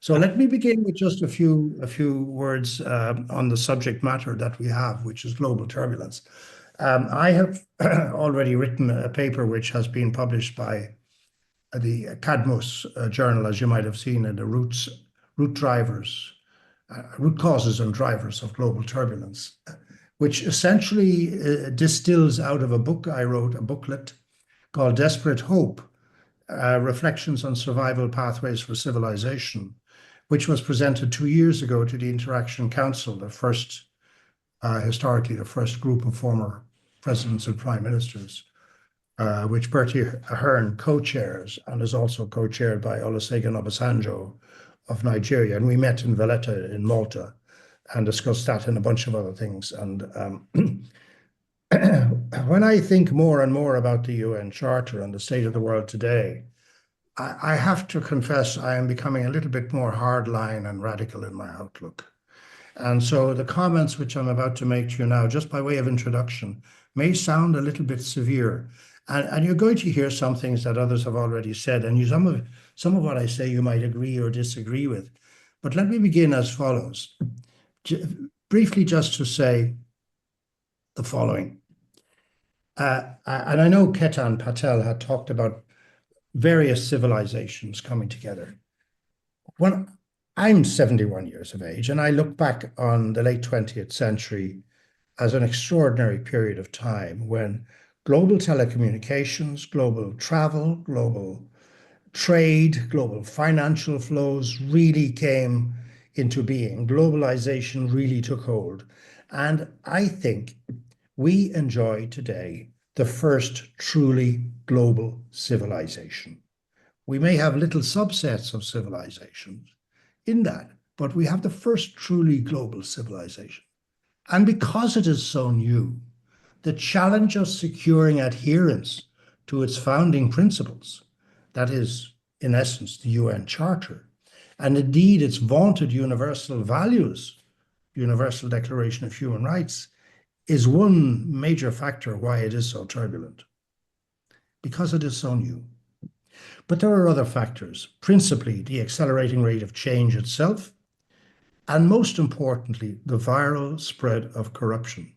So let me begin with just a few words on the subject matter that we have, which is global turbulence. I have already written a paper which has been published by the Cadmus journal, as you might have seen, in the root causes and drivers of global turbulence, which essentially distills out of a book I wrote, a booklet called Desperate Hope, Reflections on Survival Pathways for Civilization, which was presented 2 years ago to the Interaction Council, the first, historically, the first group of former presidents and prime ministers, which Bertie Ahern co-chairs and is also co-chaired by Olusegun Obasanjo of Nigeria. And we met in Valletta in Malta and discussed that and a bunch of other things. And when I think more and more about the UN Charter and the state of the world today, I have to confess I am becoming a little bit more hardline and radical in my outlook. And so the comments which I'm about to make to you now, just by way of introduction, may sound a little bit severe. And you're going to hear some things that others have already said, and some of what I say you might agree or disagree with. But let me begin as follows. Briefly, just to say the following. And I know Ketan Patel had talked about various civilizations coming together. When I'm 71 years of age, and I look back on the late 20th century as an extraordinary period of time when global telecommunications, global travel, global trade, global financial flows really came into being. Globalization really took hold. And I think we enjoy today the first truly global civilization. We may have little subsets of civilizations in that, but we have the first truly global civilization. And because it is so new, the challenge of securing adherence to its founding principles, that is, in essence, the UN Charter, and indeed its vaunted universal values, Universal Declaration of Human Rights, is one major factor why it is so turbulent, because it is so new. But there are other factors, principally the accelerating rate of change itself, and most importantly, the viral spread of corruption,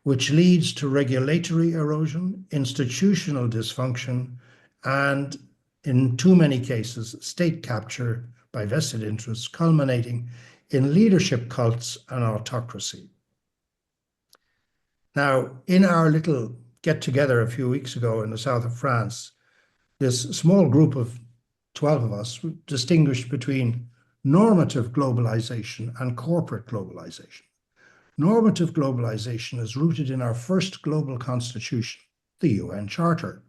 which leads to regulatory erosion, institutional dysfunction, and in too many cases, state capture by vested interests, culminating in leadership cults and autocracy. Now, in our little get-together a few weeks ago in the south of France, this small group of 12 of us distinguished between normative globalization and corporate globalization. Normative globalization is rooted in our first global constitution, the UN Charter,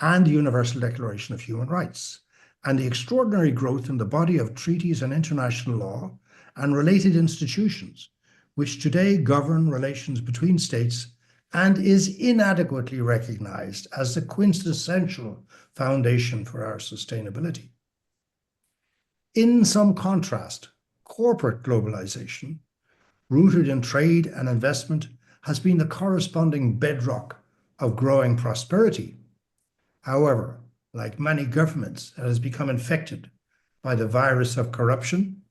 and the Universal Declaration of Human Rights, and the extraordinary growth in the body of treaties and international law and related institutions, which today govern relations between states and is inadequately recognized as the quintessential foundation for our sustainability. In some contrast, corporate globalization, rooted in trade and investment, has been the corresponding bedrock of growing prosperity. However, like many governments, it has become infected by the virus of corruption,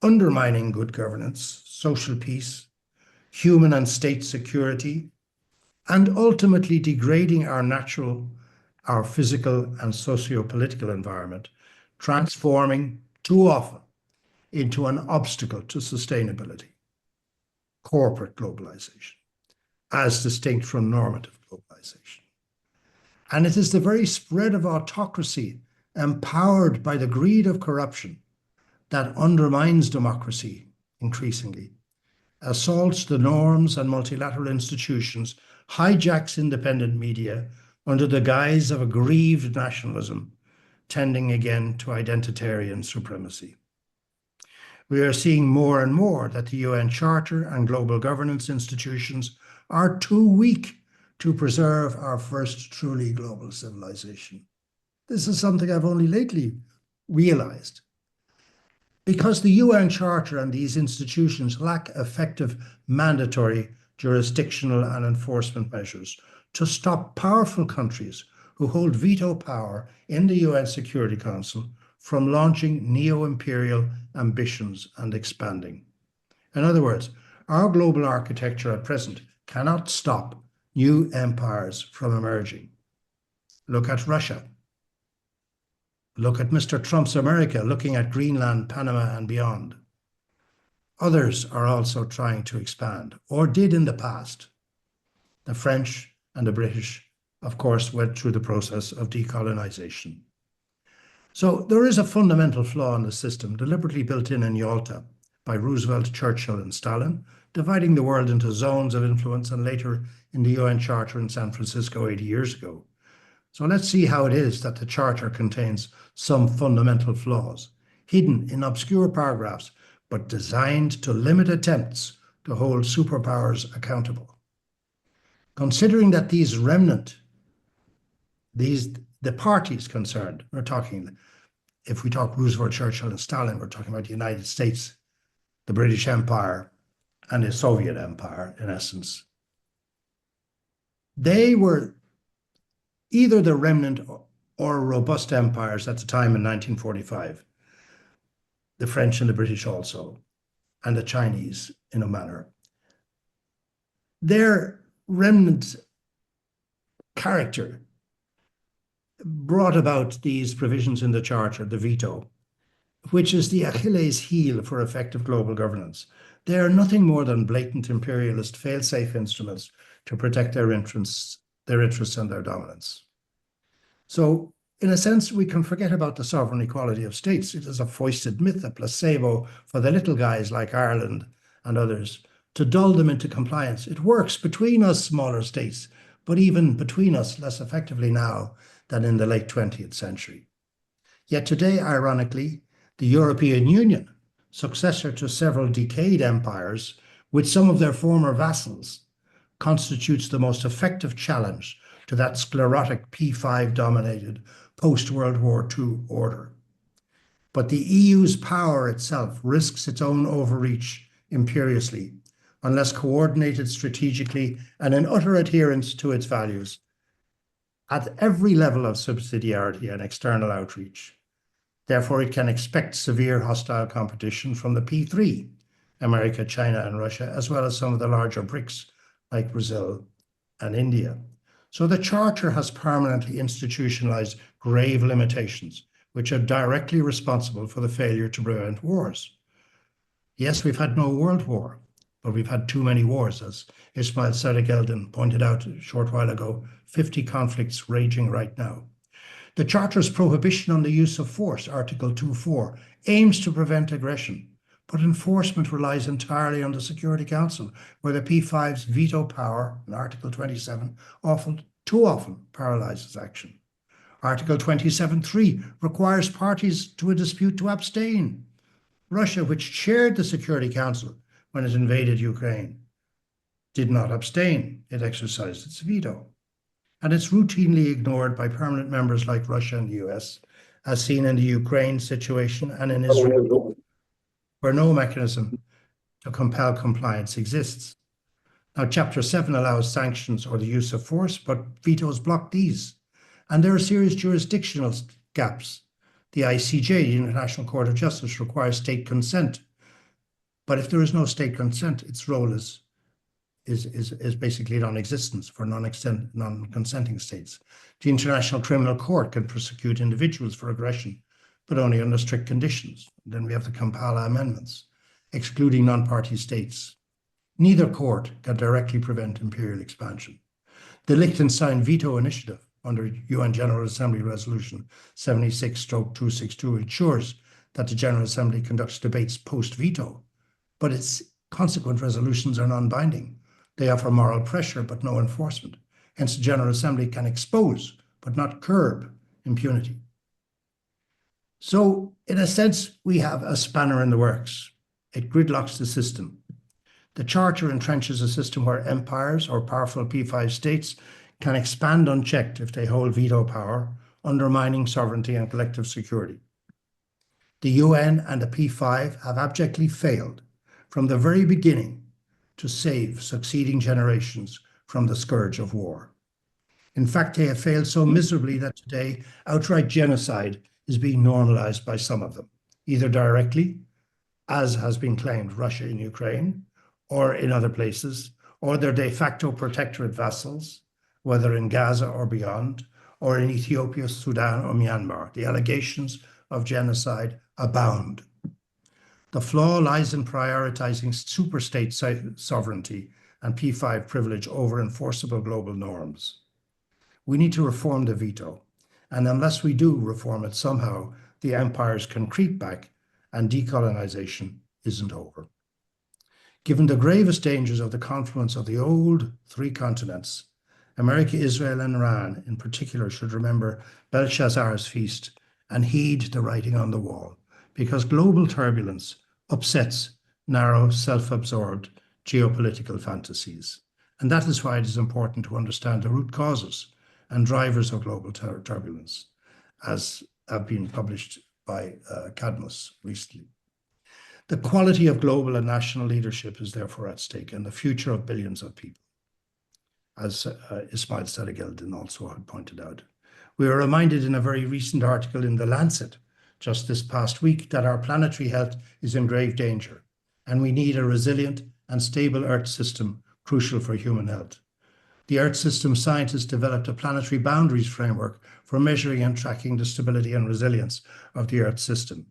undermining good governance, social peace, human and state security, and ultimately degrading our natural, our physical and socio-political environment, transforming too often into an obstacle to sustainability. Corporate globalization, as distinct from normative globalization. And it is the very spread of autocracy, empowered by the greed of corruption, that undermines democracy increasingly, assaults the norms and multilateral institutions, hijacks independent media under the guise of aggrieved nationalism, tending again to identitarian supremacy. We are seeing more and more that the UN Charter and global governance institutions are too weak to preserve our first truly global civilization. This is something I've only lately realized. Because the UN Charter and these institutions lack effective mandatory jurisdictional and enforcement measures to stop powerful countries who hold veto power in the UN Security Council from launching neo-imperial ambitions and expanding. In other words, our global architecture at present cannot stop new empires from emerging. Look at Russia. Look at Mr. Trump's America, looking at Greenland, Panama, and beyond. Others are also trying to expand, or did in the past. The French and the British, of course, went through the process of decolonization. So there is a fundamental flaw in the system, deliberately built in Yalta by Roosevelt, Churchill, and Stalin, dividing the world into zones of influence, and later in the UN Charter in San Francisco 80 years ago. So let's see how it is that the Charter contains some fundamental flaws, hidden in obscure paragraphs, but designed to limit attempts to hold superpowers accountable. Considering that these remnant, the parties concerned, we're talking, if we talk Roosevelt, Churchill, and Stalin, we're talking about the United States, the British Empire, and the Soviet Empire, in essence. They were either the remnant or robust empires at the time in 1945, the French and the British also, and the Chinese in a manner. Their remnant character brought about these provisions in the Charter, the veto, which is the Achilles heel for effective global governance. They are nothing more than blatant imperialist fail-safe instruments to protect their interests and their dominance. So, in a sense, we can forget about the sovereign equality of states. It is a foisted myth, a placebo for the little guys like Ireland and others to dull them into compliance. It works between us smaller states, but even between us less effectively now than in the late 20th century. Yet today, ironically, the European Union, successor to several decayed empires, with some of their former vassals, constitutes the most effective challenge to that sclerotic P5-dominated post-World War II order. But the EU's power itself risks its own overreach imperiously, unless coordinated strategically and in utter adherence to its values at every level of subsidiarity and external outreach. Therefore, it can expect severe hostile competition from the P3, America, China, and Russia, as well as some of the larger BRICS like Brazil and India. So the Charter has permanently institutionalized grave limitations, which are directly responsible for the failure to prevent wars. Yes, we've had no world war, but we've had too many wars, as Ismail Sadiq pointed out a short while ago, 50 conflicts raging right now. The Charter's prohibition on the use of force, Article 2.4, aims to prevent aggression, but enforcement relies entirely on the Security Council, where the P5's veto power, in Article 27, too often paralyzes action. Article 27.3 requires parties to a dispute to abstain. Russia, which chaired the Security Council when it invaded Ukraine, did not abstain. It exercised its veto. And it's routinely ignored by permanent members like Russia and the US, as seen in the Ukraine situation and in Israel, where no mechanism to compel compliance exists. Now, Chapter 7 allows sanctions or the use of force, but vetoes block these. And there are serious jurisdictional gaps. The ICJ, the International Court of Justice, requires state consent. But if there is no state consent, its role is basically non-existence for non-consenting states. The International Criminal Court can prosecute individuals for aggression, but only under strict conditions. Then we have the Kampala amendments, excluding non-party states. Neither court can directly prevent imperial expansion. The Liechtenstein veto initiative under UN General Assembly Resolution 76/262 ensures that the General Assembly conducts debates post-veto, but its consequent resolutions are non-binding. They offer moral pressure, but no enforcement. Hence, the General Assembly can expose, but not curb, impunity. So, in a sense, we have a spanner in the works. It gridlocks the system. The Charter entrenches a system where empires or powerful P5 states can expand unchecked if they hold veto power, undermining sovereignty and collective security. The UN and the P5 have abjectly failed from the very beginning to save succeeding generations from the scourge of war. In fact, they have failed so miserably that today outright genocide is being normalized by some of them, either directly, as has been claimed, Russia in Ukraine, or in other places, or their de facto protectorate vassals, whether in Gaza or beyond, or in Ethiopia, Sudan, or Myanmar. The allegations of genocide abound. The flaw lies in prioritizing superstate sovereignty and P5 privilege over enforceable global norms. We need to reform the veto, and unless we do reform it somehow, the empires can creep back and decolonization isn't over. Given the gravest dangers of the confluence of the old three continents, America, Israel, and Iran in particular should remember Belshazzar's feast and heed the writing on the wall, because global turbulence upsets narrow, self-absorbed geopolitical fantasies. And that is why it is important to understand the root causes and drivers of global turbulence, as have been published by Cadmus recently. The quality of global and national leadership is therefore at stake, and the future of billions of people, as Ismail Sarageldin also had pointed out. We were reminded in a very recent article in The Lancet just this past week that our planetary health is in grave danger, and we need a resilient and stable Earth system crucial for human health. The Earth system scientists developed a planetary boundaries framework for measuring and tracking the stability and resilience of the Earth system.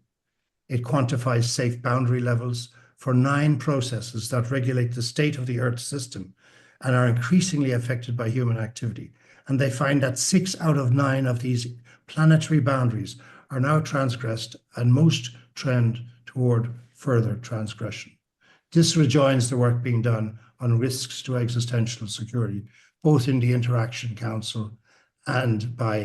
It quantifies safe boundary levels for 9 processes that regulate the state of the Earth system and are increasingly affected by human activity. And they find that 6 out of 9 of these planetary boundaries are now transgressed, and most trend toward further transgression. This rejoins the work being done on risks to existential security, both in the Interaction Council and by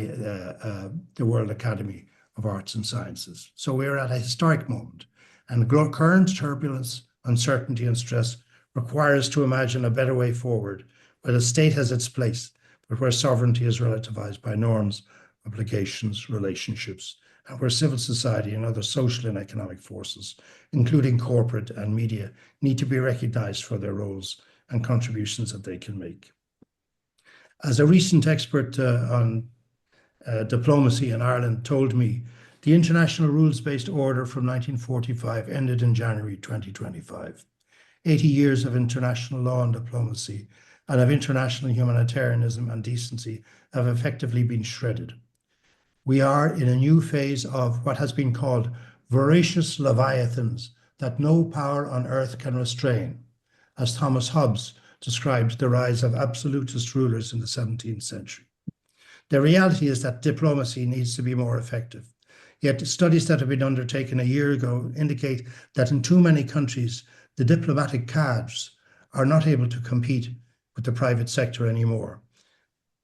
the World Academy of Arts and Sciences. So we're at a historic moment, and current turbulence, uncertainty, and stress require us to imagine a better way forward, where the state has its place, but where sovereignty is relativized by norms, obligations, relationships, and where civil society and other social and economic forces, including corporate and media, need to be recognized for their roles and contributions that they can make. As a recent expert on diplomacy in Ireland told me, the international rules-based order from 1945 ended in January 2025. 80 years of international law and diplomacy and of international humanitarianism and decency have effectively been shredded. We are in a new phase of what has been called voracious leviathans that no power on earth can restrain, as Thomas Hobbes described the rise of absolutist rulers in the 17th century. The reality is that diplomacy needs to be more effective. Yet studies that have been undertaken a year ago indicate that in too many countries, the diplomatic cadres are not able to compete with the private sector anymore.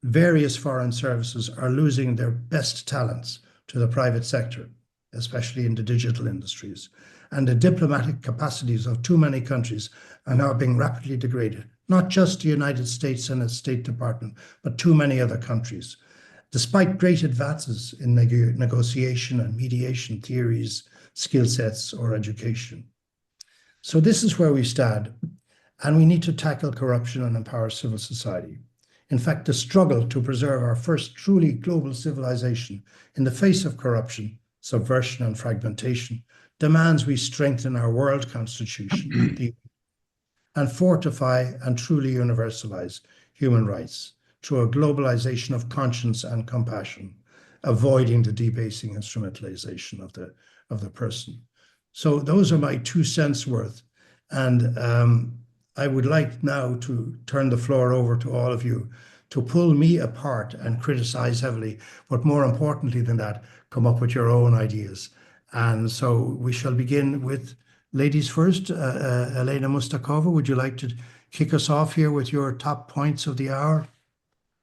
Various foreign services are losing their best talents to the private sector, especially in the digital industries. And the diplomatic capacities of too many countries are now being rapidly degraded, not just the United States and its State Department, but too many other countries. Despite great advances in negotiation and mediation theories, skill sets, or education. So this is where we stand, and we need to tackle corruption and empower civil society. In fact, the struggle to preserve our first truly global civilization in the face of corruption, subversion, and fragmentation demands we strengthen our world constitution and fortify and truly universalize human rights through a globalization of conscience and compassion, avoiding the debasing instrumentalization of the person. So those are my 2 cents worth. And I would like now to turn the floor over to all of you to pull me apart and criticize heavily, but more importantly than that, come up with your own ideas. And so we shall begin with ladies first. Elena Mustakova, would you like to kick us off here with your top points of the hour?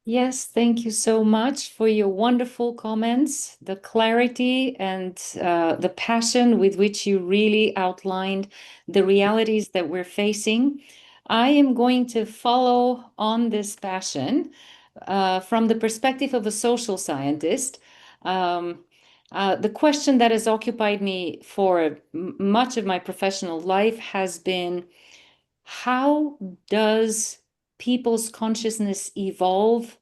Yes, thank you so much for your wonderful comments, the clarity and the passion with which you really outlined the realities that we're facing. I am going to follow on this passion from the perspective of a social scientist. The question that has occupied me for much of my professional life has been, how does people's consciousness evolve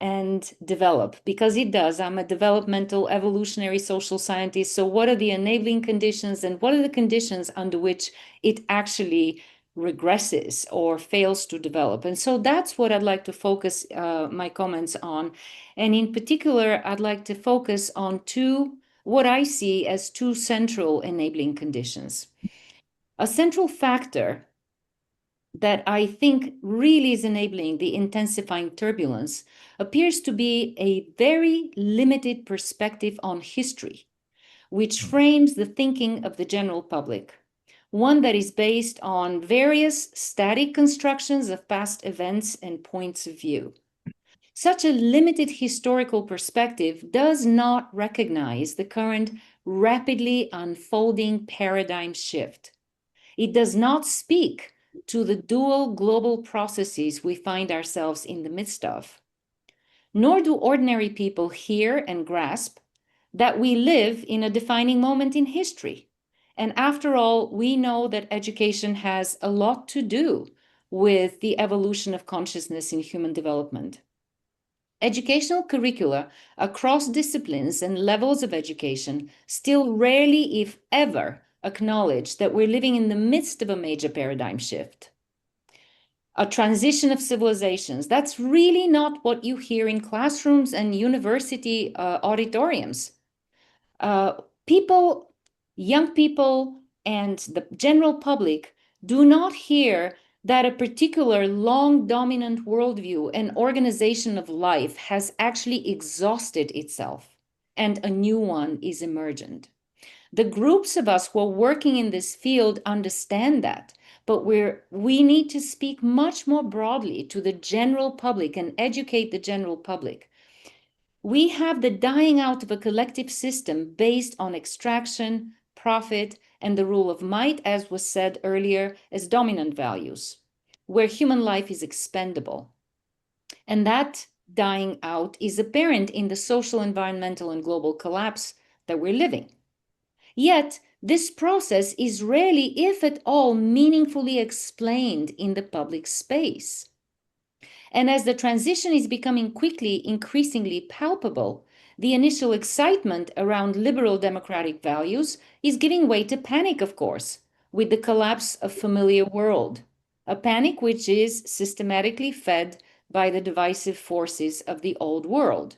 and develop, because it does. I'm a developmental evolutionary social scientist. So what are the enabling conditions and what are the conditions under which it actually regresses or fails to develop? And so that's what I'd like to focus my comments on. And in particular, I'd like to focus on what I see as two central enabling conditions. A central factor that I think really is enabling the intensifying turbulence appears to be a very limited perspective on history, which frames the thinking of the general public, one that is based on various static constructions of past events and points of view. Such a limited historical perspective does not recognize the current rapidly unfolding paradigm shift. It does not speak to the dual global processes we find ourselves in the midst of. Nor do ordinary people hear and grasp that we live in a defining moment in history. And after all, we know that education has a lot to do with the evolution of consciousness in human development. Educational curricula across disciplines and levels of education still rarely, if ever, acknowledge that we're living in the midst of a major paradigm shift, a transition of civilizations. That's really not what you hear in classrooms and university auditoriums. Young people, and the general public do not hear that a particular long dominant worldview and organization of life has actually exhausted itself and a new one is emergent. The groups of us who are working in this field understand that, but we need to speak much more broadly to the general public and educate the general public. We have the dying out of a collective system based on extraction, profit, and the rule of might, as was said earlier, as dominant values, where human life is expendable. And that dying out is apparent in the social, environmental, and global collapse that we're living. Yet, this process is rarely, if at all, meaningfully explained in the public space. And as the transition is becoming quickly increasingly palpable, the initial excitement around liberal democratic values is giving way to panic, of course, with the collapse of familiar world, a panic which is systematically fed by the divisive forces of the old world.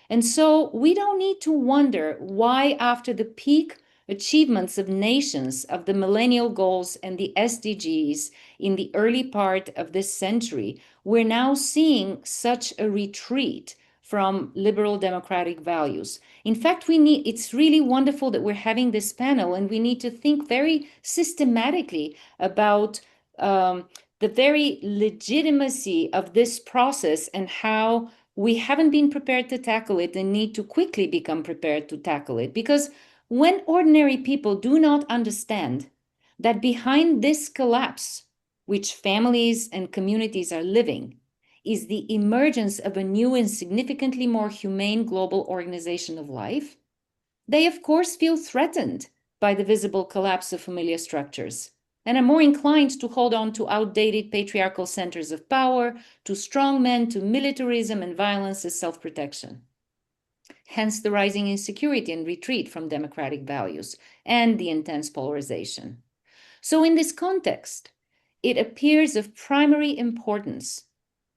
And so we don't need to wonder why, after the peak achievements of nations of the millennial goals and the SDGs in the early part of this century, we're now seeing such a retreat from liberal democratic values. In fact, it's really wonderful that we're having this panel, and we need to think very systematically about the very legitimacy of this process and how we haven't been prepared to tackle it and need to quickly become prepared to tackle it. Because when ordinary people do not understand that behind this collapse, which families and communities are living, is the emergence of a new and significantly more humane global organization of life, they of course feel threatened by the visible collapse of familiar structures and are more inclined to hold on to outdated patriarchal centers of power, to strong men, to militarism and violence as self-protection. Hence the rising insecurity and retreat from democratic values and the intense polarization. So in this context, it appears of primary importance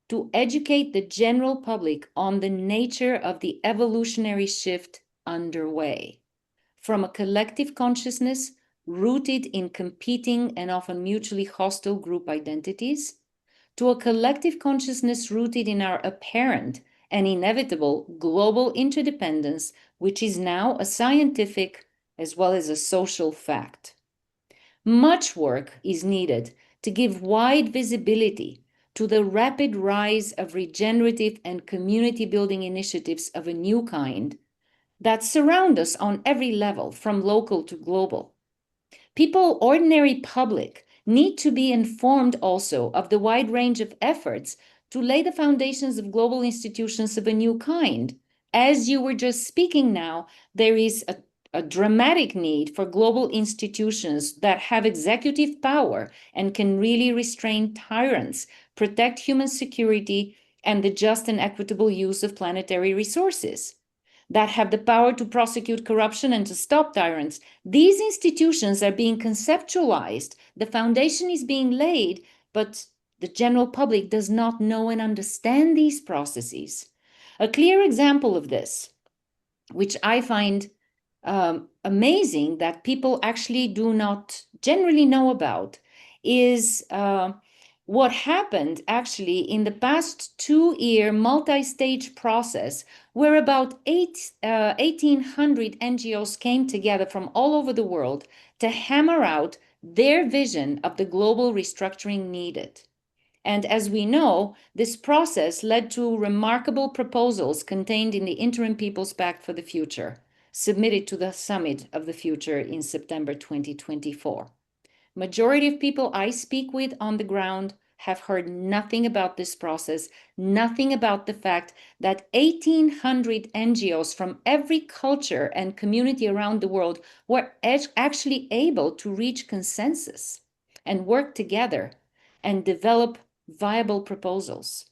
to educate the general public on the nature of the evolutionary shift underway, from a collective consciousness rooted in competing and often mutually hostile group identities, to a collective consciousness rooted in our apparent and inevitable global interdependence, which is now a scientific as well as a social fact. Much work is needed to give wide visibility to the rapid rise of regenerative and community-building initiatives of a new kind that surround us on every level, from local to global. People, ordinary public, need to be informed also of the wide range of efforts to lay the foundations of global institutions of a new kind. As you were just speaking now, there is a dramatic need for global institutions that have executive power and can really restrain tyrants, protect human security, and the just and equitable use of planetary resources, that have the power to prosecute corruption and to stop tyrants. These institutions are being conceptualized, the foundation is being laid, but the general public does not know and understand these processes. A clear example of this, which I find amazing that people actually do not generally know about, is what happened actually in the past 2-year multi-stage process where about 1,800 NGOs came together from all over the world to hammer out their vision of the global restructuring needed. And as we know, this process led to remarkable proposals contained in the Interim People's Pact for the Future, submitted to the Summit of the Future in September 2024. Majority of people I speak with on the ground have heard nothing about this process, nothing about the fact that 1,800 NGOs from every culture and community around the world were actually able to reach consensus and work together and develop viable proposals.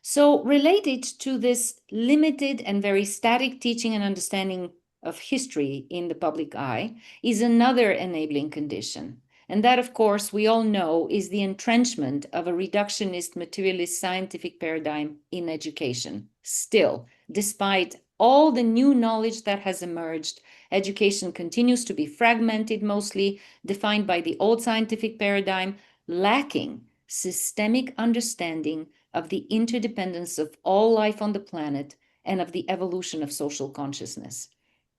So related to this limited and very static teaching and understanding of history in the public eye is another enabling condition. And that, of course, we all know is the entrenchment of a reductionist materialist scientific paradigm in education. Still, despite all the new knowledge that has emerged, education continues to be fragmented, mostly defined by the old scientific paradigm, lacking systemic understanding of the interdependence of all life on the planet and of the evolution of social consciousness.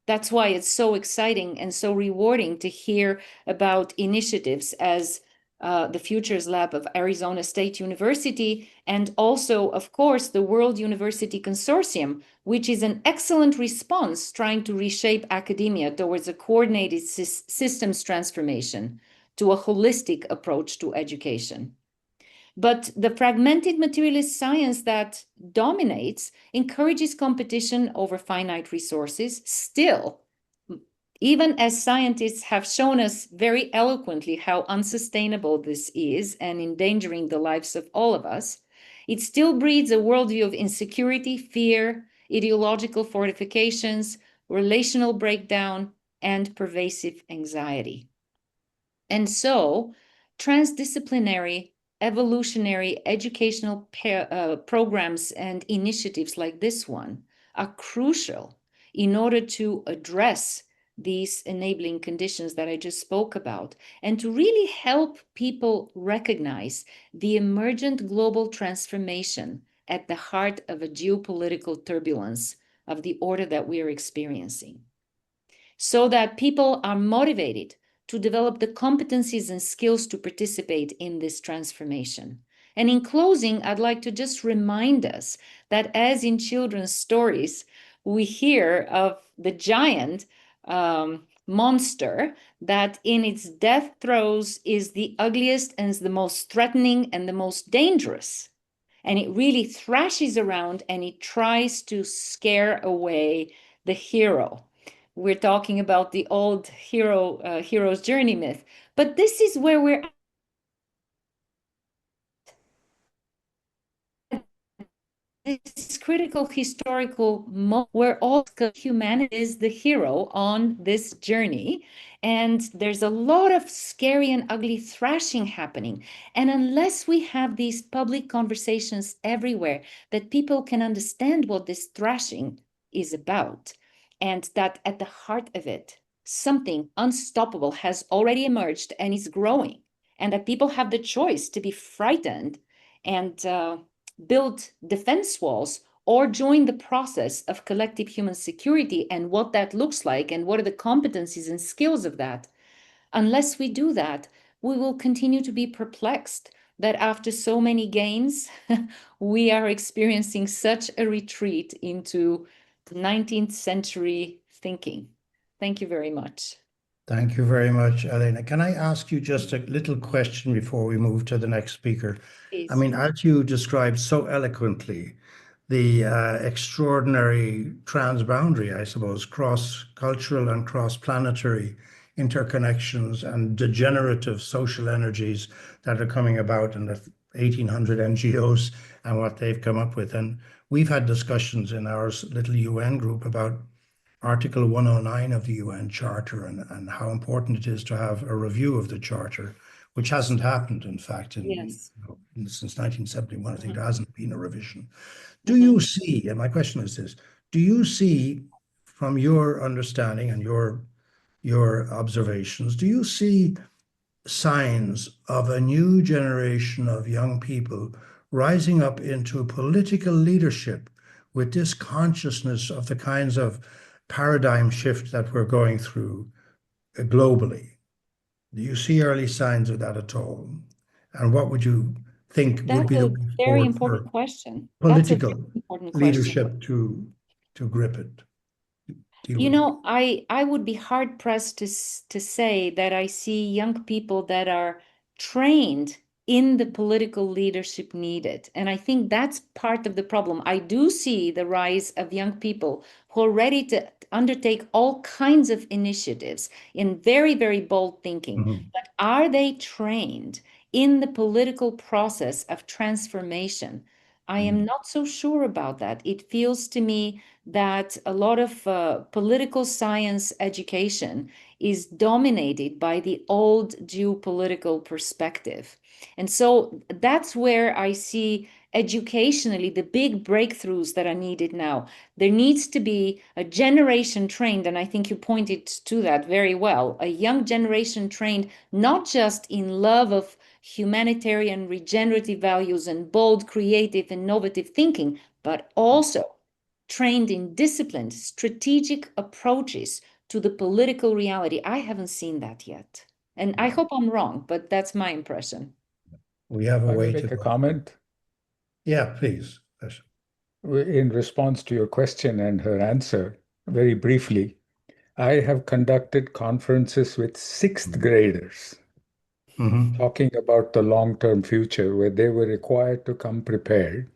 That's why it's so exciting and so rewarding to hear about initiatives as the Futures Lab of Arizona State University, and also, of course, the World University Consortium, which is an excellent response trying to reshape academia towards a coordinated systems transformation to a holistic approach to education. But the fragmented materialist science that dominates encourages competition over finite resources. Still, even as scientists have shown us very eloquently how unsustainable this is and endangering the lives of all of us, it still breeds a worldview of insecurity, fear, ideological fortifications, relational breakdown, and pervasive anxiety. And so, transdisciplinary evolutionary educational programs and initiatives like this one are crucial in order to address these enabling conditions that I just spoke about, and to really help people recognize the emergent global transformation at the heart of a geopolitical turbulence of the order that we are experiencing, so that people are motivated to develop the competencies and skills to participate in this transformation. And in closing, I'd like to just remind us that as in children's stories, we hear of the giant monster that in its death throes is the ugliest and the most threatening and the most dangerous. And it really thrashes around and it tries to scare away the hero. We're talking about the old hero's journey myth, but this is where we're at. This critical historical moment where all humanity is the hero on this journey, and there's a lot of scary and ugly thrashing happening. And unless we have these public conversations everywhere that people can understand what this thrashing is about, and that at the heart of it, something unstoppable has already emerged and is growing, and that people have the choice to be frightened and build defense walls or join the process of collective human security and what that looks like and what are the competencies and skills of that. Unless we do that, we will continue to be perplexed that after so many gains, we are experiencing such a retreat into 19th century thinking. Thank you very much. Thank you very much, Elena. Can I ask you just a little question before we move to the next speaker? Please. I mean, as you described so eloquently, the extraordinary transboundary, I suppose, cross-cultural and cross-planetary interconnections and degenerative social energies that are coming about, and 1,800 NGOs and what they've come up with. And we've had discussions in our little UN group about Article 109 of the UN Charter and how important it is to have a review of the Charter, which hasn't happened, in fact, since 1971. I think there hasn't been a revision. Do you see, and my question is this, do you see, from your understanding and your observations, do you see signs of a new generation of young people rising up into political leadership with this consciousness of the kinds of paradigm shift that we're going through globally? Do you see early signs of that at all? And what would you think would be the way very forward important for question. political Important leadership to grip it? You know, I would be hard pressed to say that I see young people that are trained in the political leadership needed. And I think that's part of the problem. I do see the rise of young people who are ready to undertake all kinds of initiatives in very, very bold thinking. But are they trained in the political process of transformation? I am not so sure about that. It feels to me that a lot of political science education is dominated by the old geopolitical perspective. And so that's where I see educationally the big breakthroughs that are needed now. There needs to be a generation trained, and I think you pointed to that very well, a young generation trained not just in love of humanitarian regenerative values and bold, creative, innovative thinking, but also trained in disciplined, strategic approaches to the political reality. I haven't seen that yet. And I hope I'm wrong, but that's my impression. We have a way to make a go. comment? Yeah, please. In response to your question and her answer, very briefly, I have conducted conferences with sixth graders talking about the long-term future, where they were required to come prepared.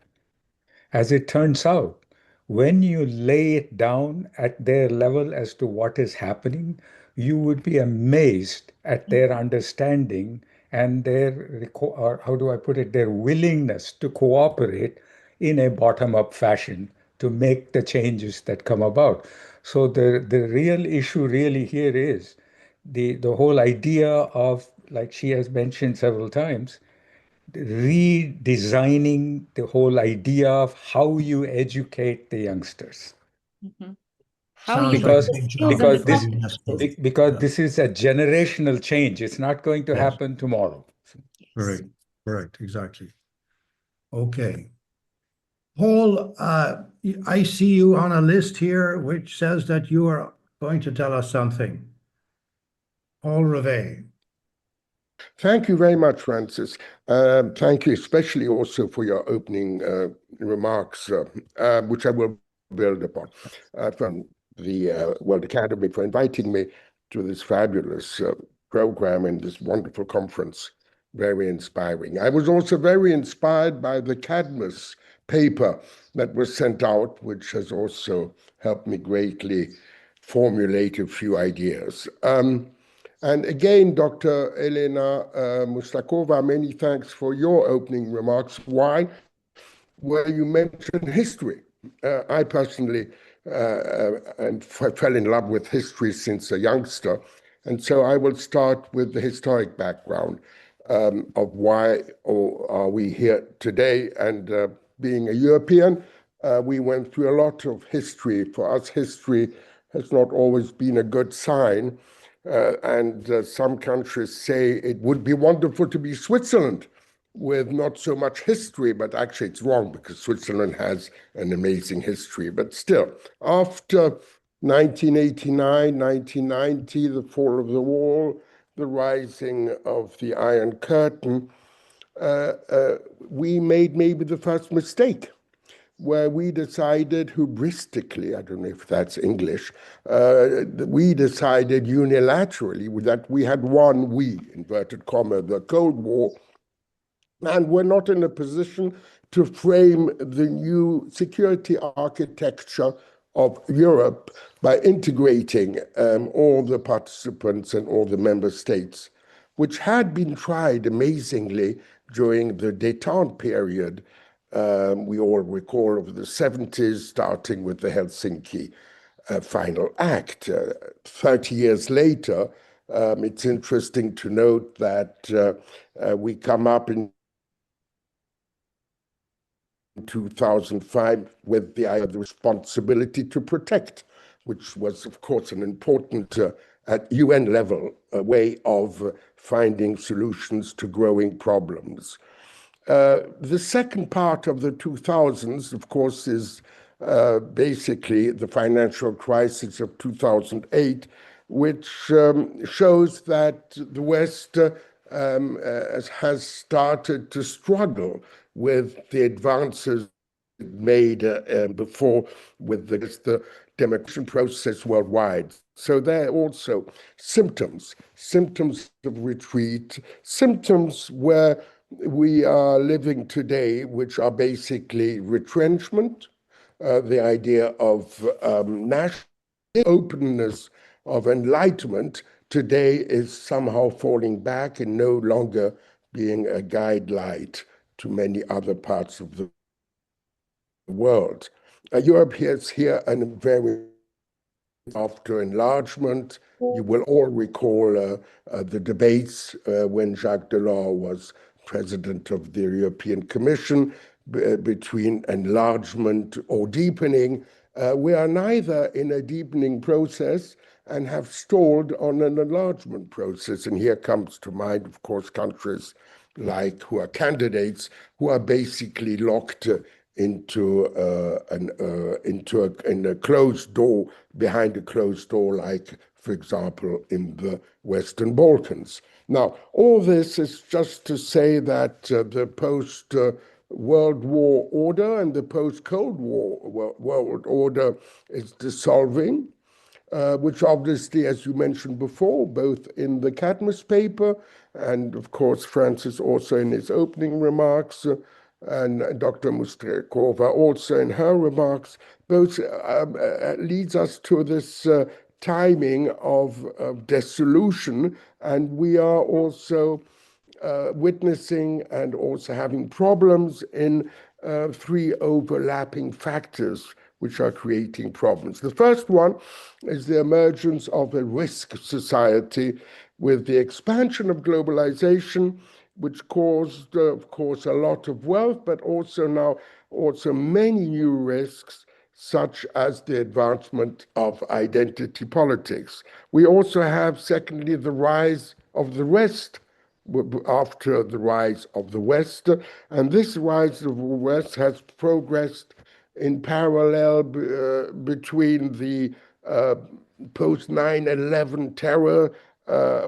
As it turns out, when you lay it down at their level as to what is happening, you would be amazed at their understanding and their, or how do I put it, their willingness to cooperate in a bottom-up fashion to make the changes that come about. So the real issue really here is the whole idea of, like she has mentioned several times, redesigning the whole idea of how you educate the youngsters. How you Because build the skills and the competencies. because this is a generational change. It's not going to happen tomorrow. Right, right, exactly. Okay. Paul, I see you on a list here which says that you are going to tell us something. Paul RÉVAY. Thank you very much, Francis. Thank you especially also for your opening remarks, which I will build upon, from the World Academy for inviting me to this fabulous program and this wonderful conference. Very inspiring. I was also very inspired by the Cadmus paper that was sent out, which has also helped me greatly formulate a few ideas. And again, Dr. Elena MUSTAKOVA, many thanks for your opening remarks. Why? Where you mentioned history. I personally fell in love with history since a youngster. And so I will start with the historic background of why are we here today. And being a European, we went through a lot of history. For us, history has not always been a good sign. And some countries say it would be wonderful to be Switzerland with not so much history, but actually it's wrong because Switzerland has an amazing history. But still, after 1989, 1990, the fall of the wall, the rising of the Iron Curtain, we made maybe the first mistake, where we decided hubristically, I don't know if that's English, we decided unilaterally that we had won, inverted comma, the Cold War, and we're not in a position to frame the new security architecture of Europe by integrating all the participants and all the member states, which had been tried amazingly during the détente period. We all recall of the 70s, starting with the Helsinki Final Act. 30 years later, it's interesting to note that we come up in 2005 with the idea of the responsibility to protect, which was, of course, an important, at UN level, way of finding solutions to growing problems. The second part of the 2000s, of course, is basically the financial crisis of 2008, which shows that the West has started to struggle with the advances made before with the democratization process worldwide. So there are also symptoms of retreat, symptoms where we are living today, which are basically retrenchment, the idea of national openness, of enlightenment, today is somehow falling back and no longer being a guide light to many other parts of the world. Europe is here a very after enlargement. You will all recall the debates when Jacques Delors was president of the European Commission between enlargement or deepening. We are neither in a deepening process and have stalled on an enlargement process. And here comes to mind, of course, countries like who are candidates who are basically locked into a closed door, behind a closed door, like, for example, in the Western Balkans. Now, all this is just to say that the post-World War order and the post-Cold War world order is dissolving, which obviously, as you mentioned before, both in the Cadmus paper and, of course, Francis also in his opening remarks, and Dr. MUSTAKOVA also in her remarks, both leads us to this timing of dissolution, and we are also witnessing and also having problems in three overlapping factors which are creating problems. The first one is the emergence of a risk society with the expansion of globalization, which caused, of course, a lot of wealth, but also now many new risks, such as the advancement of identity politics. We also have, secondly, the rise of the West after the rise of the West, and this rise of the West has progressed in parallel between the post 9/11 terror,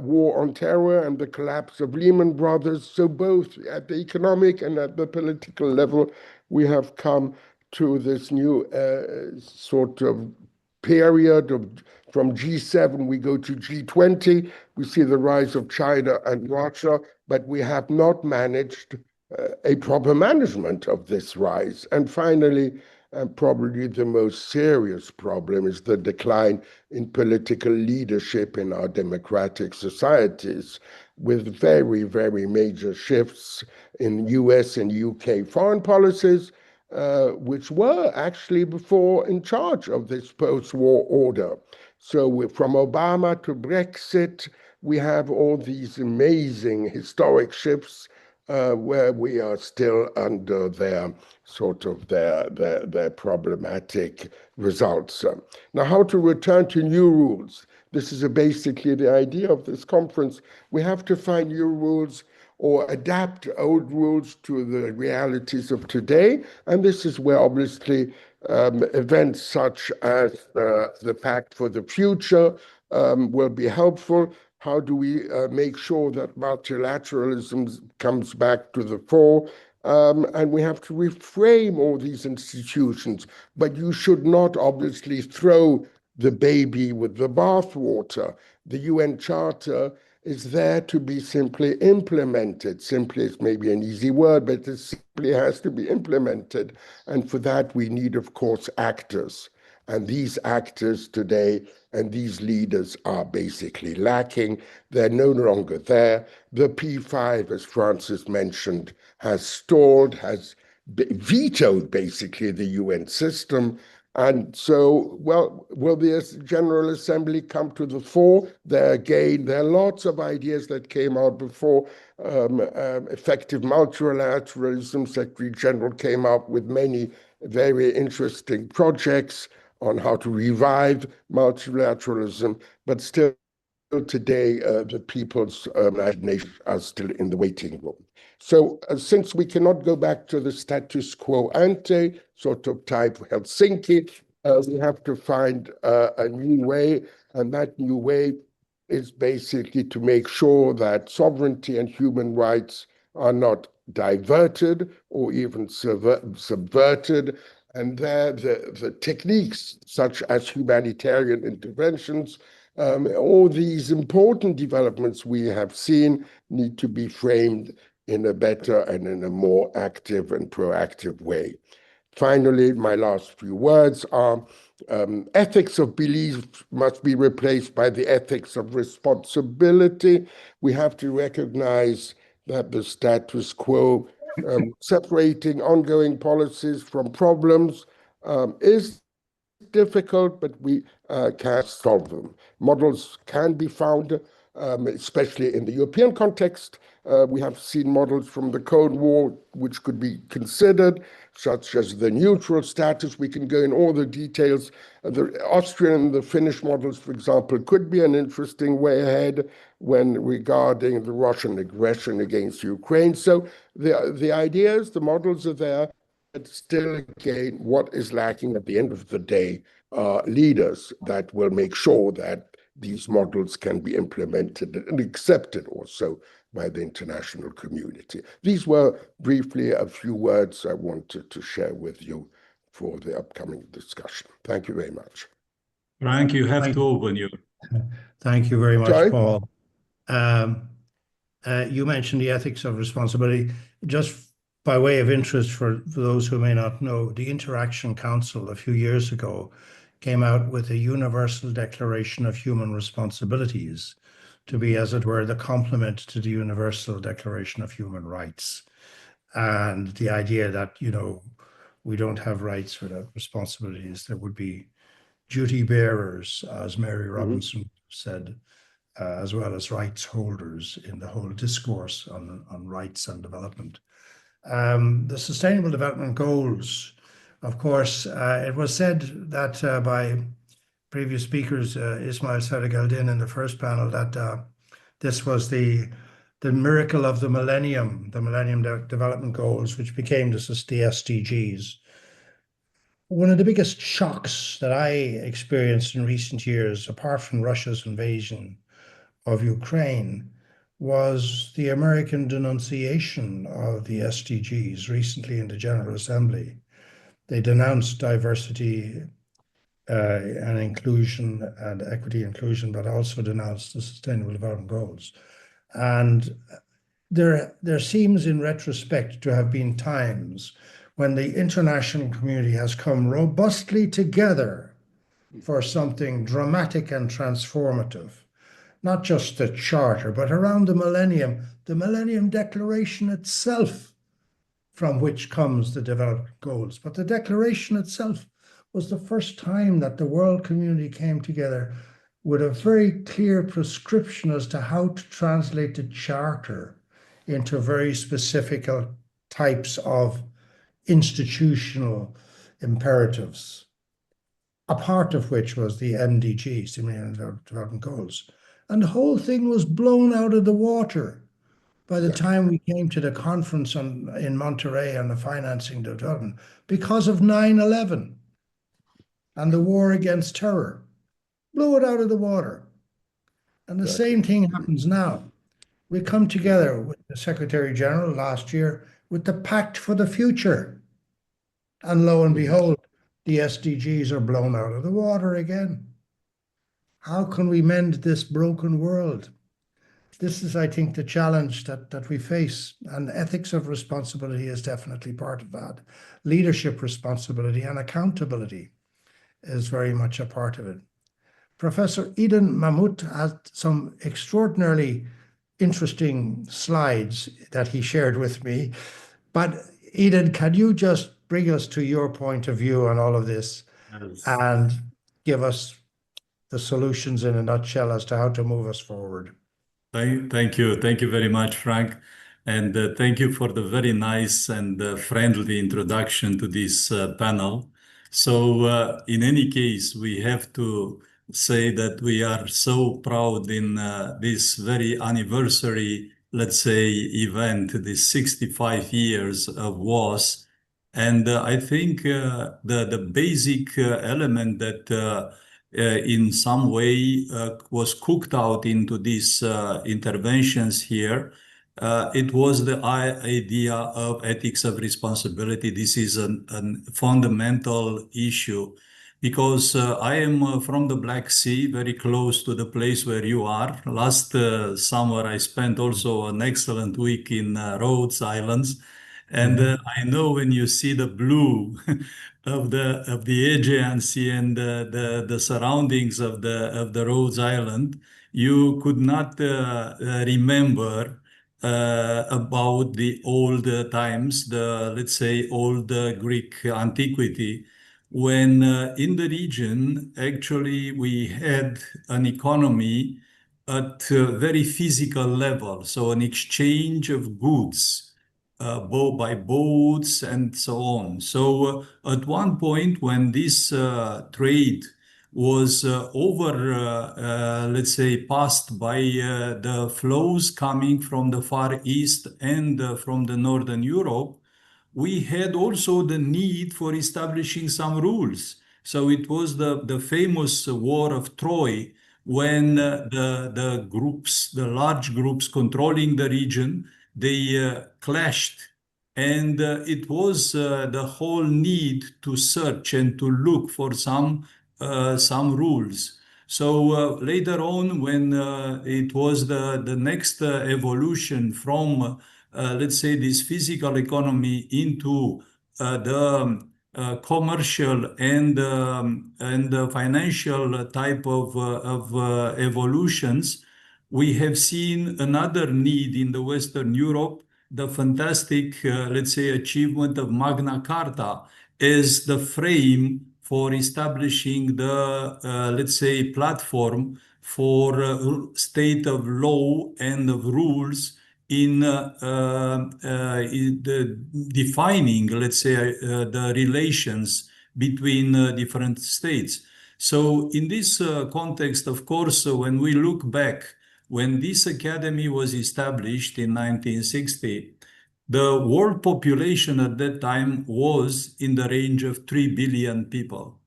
war on terror, and the collapse of Lehman Brothers. So both at the economic and at the political level, we have come to this new sort of period of from G7 we go to G20. We see the rise of China and Russia, but we have not managed a proper management of this rise. And finally, and probably the most serious problem is the decline in political leadership in our democratic societies, with very, very major shifts in US and UK foreign policies, which were actually before in charge of this post-war order. So from Obama to Brexit, we have all these amazing historic shifts where we are still under their sort of their problematic results. Now, how to return to new rules? This is basically the idea of this conference. We have to find new rules or adapt old rules to the realities of today. And this is where obviously events such as the Pact for the Future will be helpful. How do we make sure that multilateralism comes back to the fore? And we have to reframe all these institutions. But you should not obviously throw the baby with the bathwater. The UN Charter is there to be simply implemented. Simply is maybe an easy word, but it simply has to be implemented. And for that, we need, of course, actors. And these actors today and these leaders are basically lacking. They're no longer there. The P5, as Francis mentioned, has stalled, has vetoed basically the UN system. And so, well, will the General Assembly come to the fore? There are lots of ideas that came out before. Effective multilateralism, Secretary General came up with many very interesting projects on how to revive multilateralism, but still today the people's imaginations are still in the waiting room. So since we cannot go back to the status quo ante, sort of type Helsinki, we have to find a new way, and that new way is basically to make sure that sovereignty and human rights are not diverted or even subverted. And there, the techniques such as humanitarian interventions, all these important developments we have seen need to be framed in a better and in a more active and proactive way. Finally, my last few words are ethics of belief must be replaced by the ethics of responsibility. We have to recognize that the status quo, separating ongoing policies from problems, is difficult, but we can solve them. Models can be found, especially in the European context. We have seen models from the Cold War which could be considered, such as the neutral status. We can go in all the details. The Austrian and the Finnish models, for example, could be an interesting way ahead when regarding the Russian aggression against Ukraine. So the ideas, the models are there. But still, again, what is lacking at the end of the day are leaders that will make sure that these models can be implemented and accepted also by the international community. These were briefly a few words I wanted to share with you for the upcoming discussion. Thank you very much. Frank, you have to open your. Thank you very much, Sorry? Paul. You mentioned the ethics of responsibility. Just by way of interest for those who may not know, the Interaction Council a few years ago came out with a Universal Declaration of Human Responsibilities to be, as it were, the complement to the Universal Declaration of Human Rights. And the idea that, you know, we don't have rights without responsibilities. There would be duty bearers, as Mary Robinson said, as well as rights holders in the whole discourse on rights and development. The Sustainable Development Goals, of course, it was said that by previous speakers, Ismail Sadiq-Aldin in the first panel, that this was the miracle of the Millennium Development Goals, which became the SDGs. One of the biggest shocks that I experienced in recent years, apart from Russia's invasion of Ukraine, was the American denunciation of the SDGs recently in the General Assembly. They denounced diversity and inclusion and equity inclusion, but also denounced the Sustainable Development Goals. And there seems in retrospect to have been times when the international community has come robustly together for something dramatic and transformative. Not just the Charter, but around the Millennium Declaration itself, from which comes the Development Goals. But the Declaration itself was the first time that the world community came together with a very clear prescription as to how to translate the Charter into very specific types of institutional imperatives, a part of which was the MDGs, the Millennium Development Goals. And the whole thing was blown out of the water by the time we came to the conference in Monterey on the financing of development because of 9/11 and the war against terror. Blew it out of the water. And the same thing happens now. We come together with the Secretary General last year with the Pact for the Future. And lo and behold, the SDGs are blown out of the water again. How can we mend this broken world? This is, I think, the challenge that we face, and ethics of responsibility is definitely part of that. Leadership responsibility and accountability is very much a part of it. Professor Eden MAMUT had some extraordinarily interesting slides that he shared with me. But Eden, can you just bring us to your point of view on all of this and give us the solutions in a nutshell as to how to move us forward? Thank you. Thank you very much, Frank. And thank you for the very nice and friendly introduction to this panel. So in any case, we have to say that we are so proud in this very anniversary, let's say, event, this 65 years of WAAS. And I think the basic element that in some way was cooked out into these interventions here. It was the idea of ethics of responsibility. This is a fundamental issue because I am from the Black Sea, very close to the place where you are. Last summer, I spent also an excellent week in Rhodes Islands. And I know when you see the blue of the Aegean Sea and the surroundings of the Rhodes Island, you could not remember about the old times, the let's say old Greek antiquity, when in the region actually we had an economy at a very physical level, so an exchange of goods by boats and so on. So at one point when this trade was let's say, passed by the flows coming from the Far East and from the Northern Europe, we had also the need for establishing some rules. So it was the famous War of Troy, when the groups, the large groups controlling the region, they clashed. And it was the whole need to search and to look for some rules. So later on, when it was the next evolution from, let's say, this physical economy into the commercial and the financial type of evolutions, we have seen another need in the Western Europe, the fantastic, let's say, achievement of Magna Carta as the frame for establishing the, let's say, platform for state of law and of rules in defining, let's say, the relations between different states. So in this context, of course, when we look back, when this academy was established in 1960, the world population at that time was in the range of 3 billion people.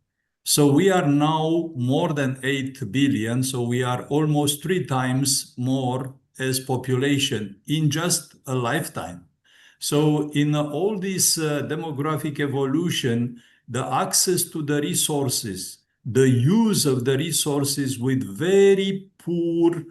So we are now more than 8 billion, so we are almost 3 times more as population in just a lifetime. So in all this demographic evolution, the access to the resources, the use of the resources with very poor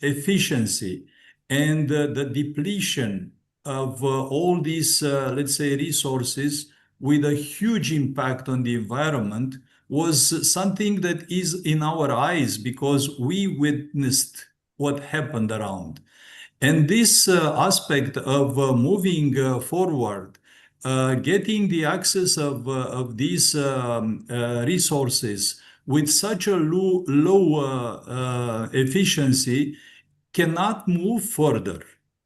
efficiency, and the depletion of all these, let's say, resources with a huge impact on the environment was something that is in our eyes because we witnessed what happened around. And this aspect of moving forward, getting the access of these resources with such a low efficiency cannot move further.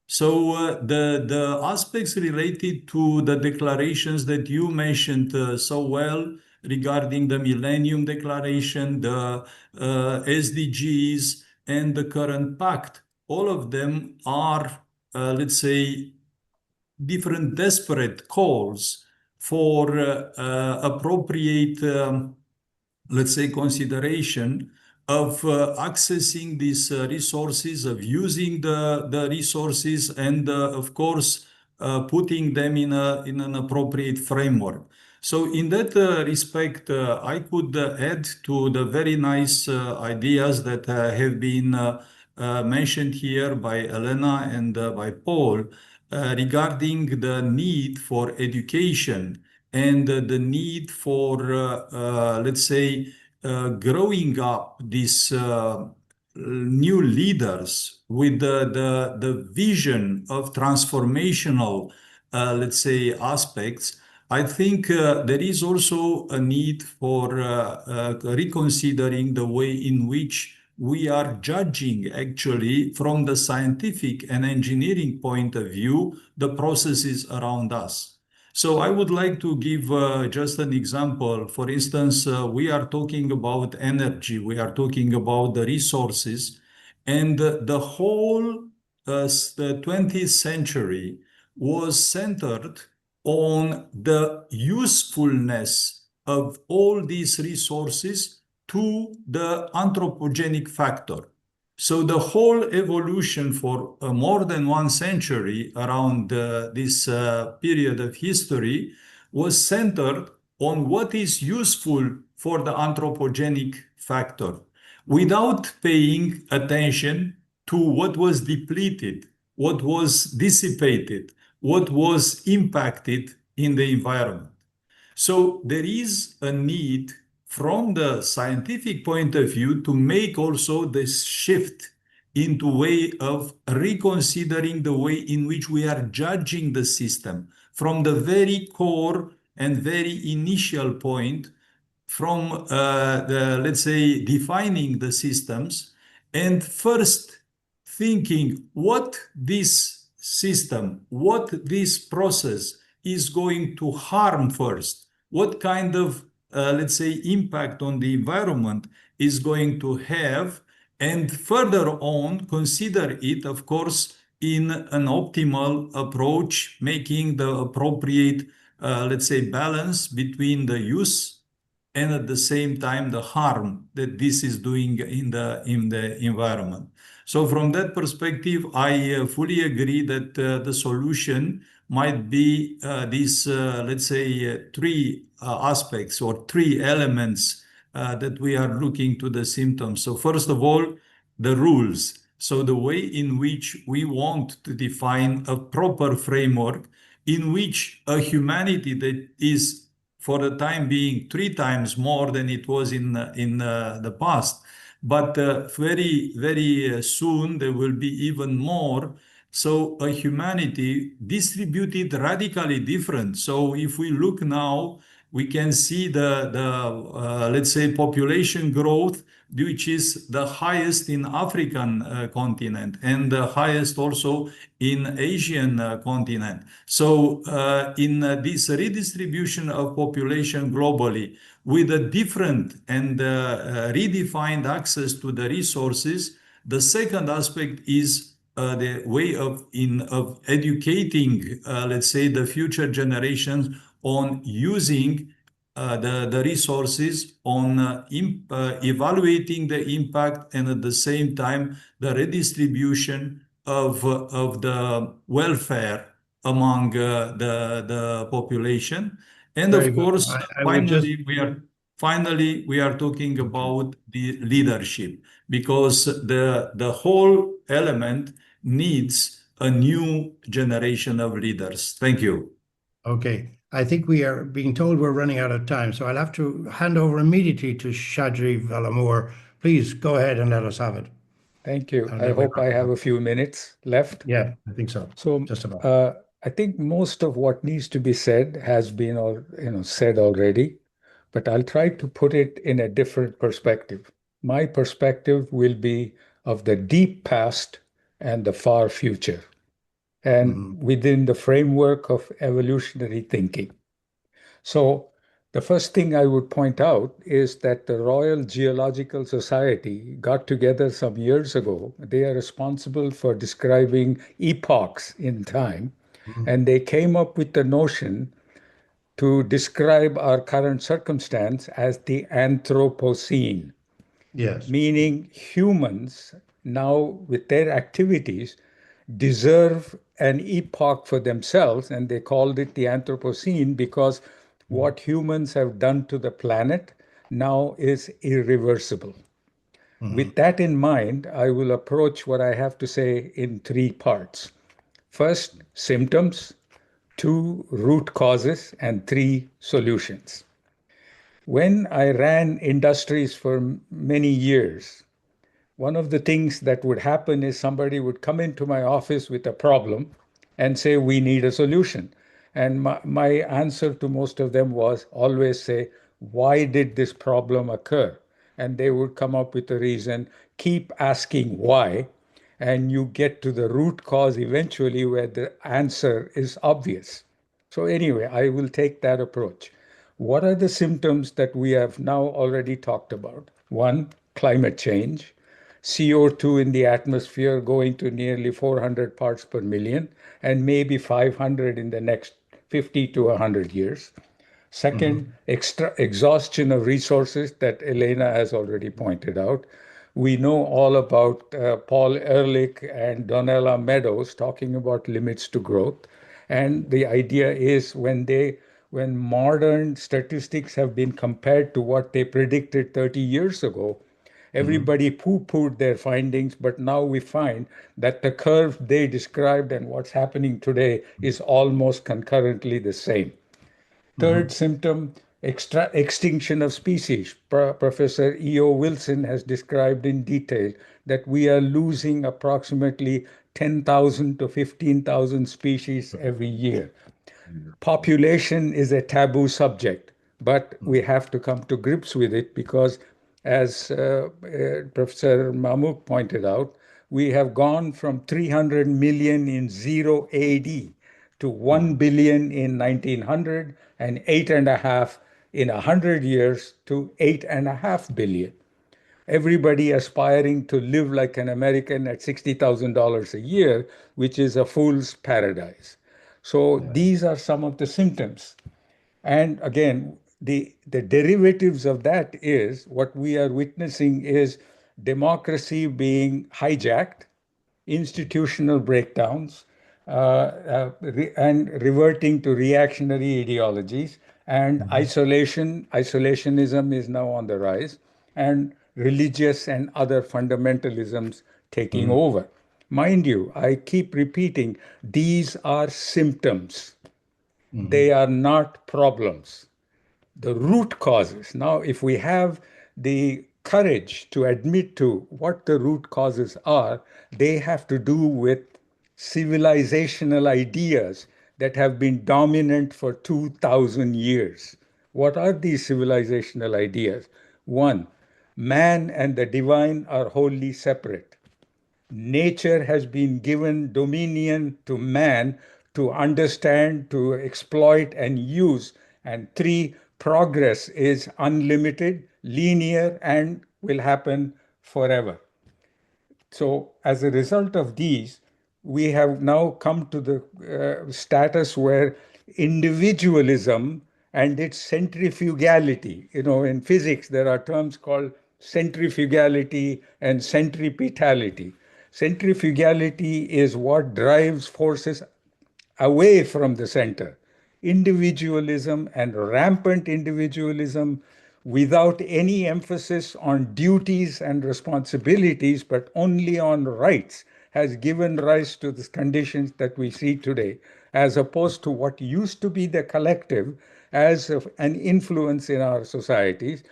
So the aspects related to the declarations that you mentioned so well regarding the Millennium Declaration, the SDGs, and the current pact, all of them are, let's say, different desperate calls for appropriate, let's say, consideration of accessing these resources, of using the resources, and of course, putting them in an appropriate framework. So in that respect, I could add to the very nice ideas that have been mentioned here by Elena and by Paul regarding the need for education and the need for, let's say, growing up these new leaders with the vision of transformational, let's say, aspects, I think there is also a need for reconsidering the way in which we are judging, actually, from the scientific and engineering point of view, the processes around us. So I would like to give just an example. For instance, we are talking about energy, we are talking about the resources, and the whole the 20th century was centered on the usefulness of all these resources to the anthropogenic factor. So the whole evolution for more than 1 century around this period of history was centered on what is useful for the anthropogenic factor, without paying attention to what was depleted, what was dissipated, what was impacted in the environment. So there is a need from the scientific point of view to make also this shift into way of reconsidering the way in which we are judging the system from the very core and very initial point, from let's say, defining the systems, and first thinking what this system, what this process is going to harm first, what kind of, let's say, impact on the environment is going to have, and further on consider it, of course, in an optimal approach, making the appropriate, let's say, balance between the use and at the same time the harm that this is doing in the environment. So from that perspective, I fully agree that the solution might be these, let's say, three aspects or three elements that we are looking to the symptoms. So first of all, the rules. So the way in which we want to define a proper framework in which a humanity that is, for the time being, 3 times more than it was in the past, but very, very soon there will be even more. So a humanity distributed radically different. So if we look now, we can see the let's say, population growth, which is the highest in African continent and the highest also in Asian continent. So in this redistribution of population globally, with a different and redefined access to the resources, the second aspect is the way of educating, let's say, the future generations on using the resources, on evaluating the impact, and at the same time the redistribution of the welfare among the population. And Very of good. course, I would just finally we are talking about the leadership, because the whole element needs a new generation of leaders. Thank you. Okay, I think we are being told we're running out of time, so I'll have to hand over immediately to Seshadri VELAMOOR. Please go ahead and let us have it. Thank you. And I then we hope I have a few minutes left. Yeah, I think so. So Just about. I think most of what needs to be said has been said already, but I'll try to put it in a different perspective. My perspective will be of the deep past and the far future, and within the framework of evolutionary thinking. So the first thing I would point out is that the Royal Geological Society got together some years ago. They are responsible for describing epochs in time, and they came up with the notion to describe our current circumstance as the Anthropocene. Yes. Meaning humans now, with their activities, deserve an epoch for themselves, and they called it the Anthropocene because what humans have done to the planet now is irreversible. With that in mind, I will approach what I have to say in 3 parts. First, symptoms, 2, root causes, and 3, solutions. When I ran industries for many years, one of the things that would happen is somebody would come into my office with a problem and say, we need a solution. And my answer to most of them was always say, why did this problem occur? And they would come up with a reason, keep asking why, and you get to the root cause eventually where the answer is obvious. So anyway, I will take that approach. What are the symptoms that we have now already talked about? One, climate change. CO2 in the atmosphere going to nearly 400 parts per million, and maybe 500 in the next 50 to 100 years. Second, exhaustion of resources that Elena has already pointed out. We know all about Paul Ehrlich and Donella Meadows talking about limits to growth. And the idea is when modern statistics have been compared to what they predicted 30 years ago, everybody poo-pooed their findings, but now we find that the curve they described and what's happening today is almost concurrently the same. Third symptom, extinction of species. Professor E.O. Wilson has described in detail that we are losing approximately 10,000 to 15,000 species every year. Population is a taboo subject, but we have to come to grips with it because, as Professor MAMUT pointed out, we have gone from 300 million in 0 AD to 1 billion in 1900 and 8.5 in 100 years to 8.5 billion. Everybody aspiring to live like an American at $60,000 a year, which is a fool's paradise. So these are some of the symptoms. And again, the derivatives of that is what we are witnessing is democracy being hijacked, institutional breakdowns, and reverting to reactionary ideologies, and isolationism is now on the rise, and religious and other fundamentalisms taking over. Mind you, I keep repeating, these are symptoms. They are not problems. The root causes. Now, if we have the courage to admit to what the root causes are, they have to do with civilizational ideas that have been dominant for 2,000 years. What are these civilizational ideas? One, man and the divine are wholly separate. Nature has been given dominion to man to understand, to exploit, and use. And three, progress is unlimited, linear, and will happen forever. So as a result of these, we have now come to the status where individualism and its centrifugality, in physics, there are terms called centrifugality and centripetality. Centrifugality is what drives forces away from the center. Individualism and rampant individualism without any emphasis on duties and responsibilities, but only on rights, has given rise to the conditions that we see today, as opposed to what used to be the collective as an influence in our societies,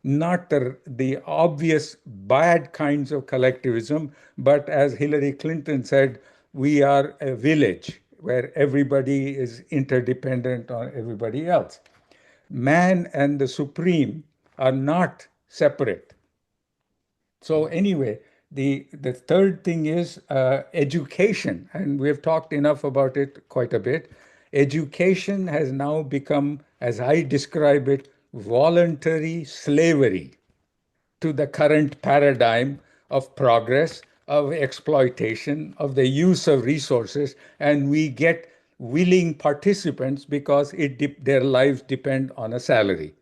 not the obvious bad kinds of collectivism, but as Hillary Clinton said, we are a village where everybody is interdependent on everybody else. Man and the supreme are not separate. So anyway, the third thing is education, and we have talked enough about it quite a bit. Education has now become, as I describe it, voluntary slavery to the current paradigm of progress, of exploitation, of the use of resources, and we get willing participants because their lives depend on a salary.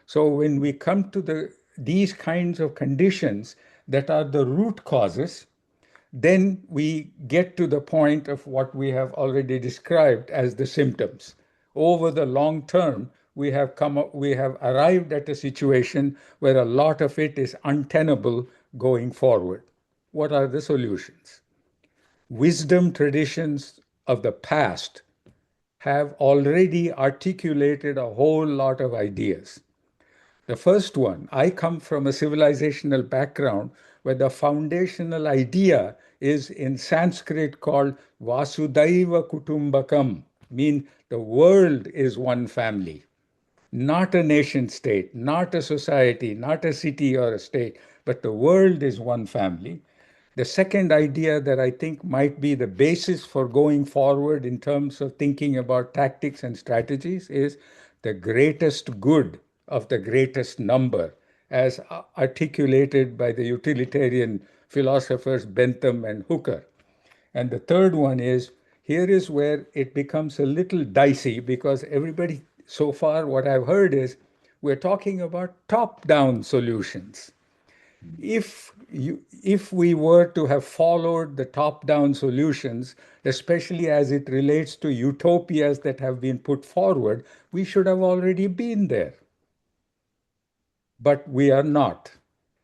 So when we come to these kinds of conditions that are the root causes, then we get to the point of what we have already described as the symptoms. Over the long term, we have arrived at a situation where a lot of it is untenable going forward. What are the solutions? Wisdom traditions of the past have already articulated a whole lot of ideas. The first one, I come from a civilizational background where the foundational idea is in Sanskrit called Vasudhaiva Kutumbakam, mean the world is one family, not a nation state, not a society, not a city or a state, but the world is one family. The second idea that I think might be the basis for going forward in terms of thinking about tactics and strategies is the greatest good of the greatest number, as articulated by the utilitarian philosophers Bentham and Hooker. And the third one is, here is where it becomes a little dicey, because everybody, so far what I've heard is, we're talking about top-down solutions. If we were to have followed the top-down solutions, especially as it relates to utopias that have been put forward, we should have already been there. But we are not.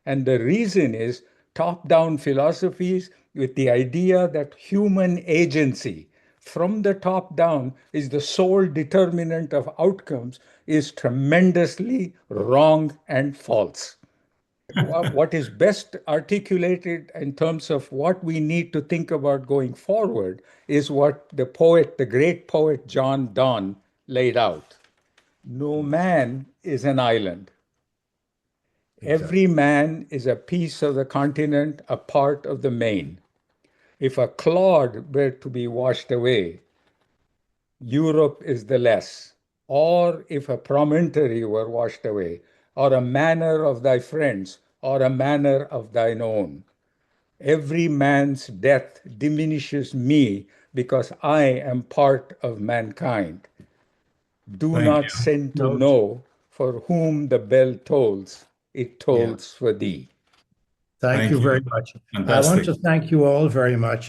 And the reason is top-down philosophies with the idea that human agency from the top down is the sole determinant of outcomes is tremendously wrong and false. What is best articulated in terms of what we need to think about going forward is what the poet, the great poet John Donne laid out. No man is an island. Every man is a piece of the continent, a part of the main. If a clod were to be washed away, Europe is the less. Or if a promontory were washed away, or a manor of thy friends, or a manor of thine own. Every man's death diminishes me because I am part of mankind. Do Thank not you. send to know for whom the bell tolls, it tolls for thee. Thank you very much. I want Fantastic. to thank you all very much.